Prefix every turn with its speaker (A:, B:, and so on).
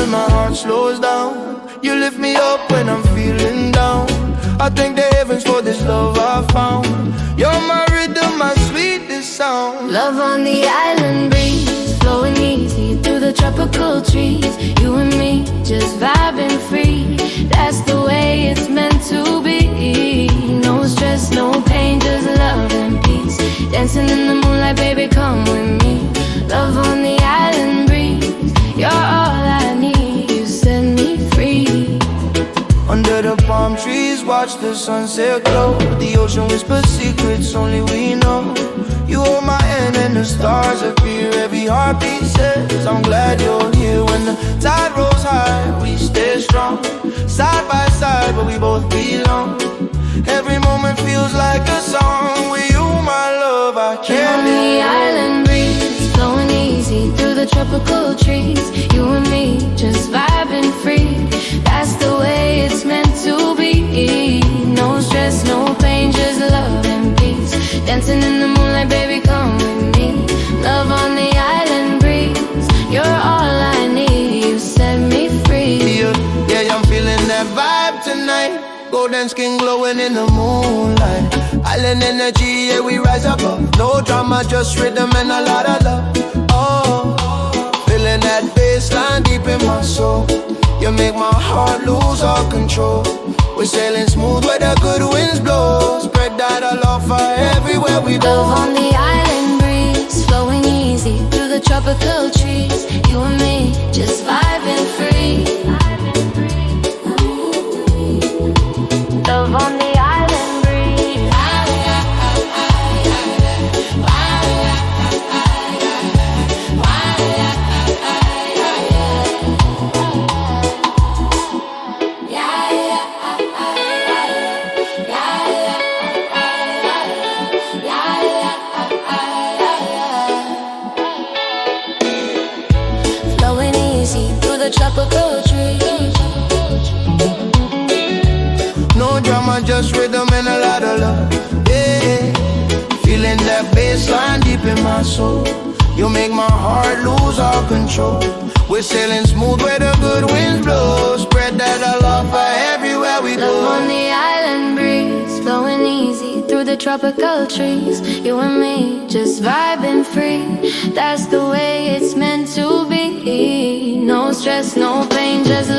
A: when my heart slows down. You lift me up when I'm feeling down. I thank the heavens for this love I found. You're my rhythm, my sweetest sound.
B: Love on the island breeze, flowing easy through the tropical trees. You and me, just vibing free. That's the way it's meant to be. No stress, no pain, just love and peace. Dancing in the moonlight, baby, come with me. Love on the island breeze, you're all I need. You set me free.
A: Under the palm trees, watch the sunset glow. The ocean whispers secrets only we know. You hold my hand and the stars appear. Every heartbeat says I'm glad you're here. When the tide rolls high, we stay strong. Side by side, but we both belong. Every moment feels like a song. With you, my love, I can't
B: live. On the island breeze, flowing easy through the tropical trees. You and me, just vibing free. That's the way it's meant to be. No stress, no pain, just love and peace. Dancing in the moonlight, baby, come with me. Love on the island breeze, you're all I need. You set me free.
A: Yeah, I'm feeling that vibe tonight. Golden skin glowing in the moonlight. Island energy, yeah, we rise above. No drama, just rhythm and a lot of love. Oh, feeling that bassline deep in my soul. You make my heart lose all control. We're sailing smooth where the good winds blow. Spread that Talofa everywhere we go.
B: Love on the island breeze, flowing easy through the tropical trees. You and me, just vibing free. Love on the island breeze. Flowing easy through the tropical trees.
A: No drama, just rhythm and a lot of love. Yeah, feeling that bassline deep in my soul. You make my heart lose all control. We're sailing smooth where the good winds blow. Spread that Talofa everywhere we go.
B: Love on the island breeze, flowing easy through the tropical trees. You and me, just vibing free. That's the way it's meant to be. No stress, no pain, just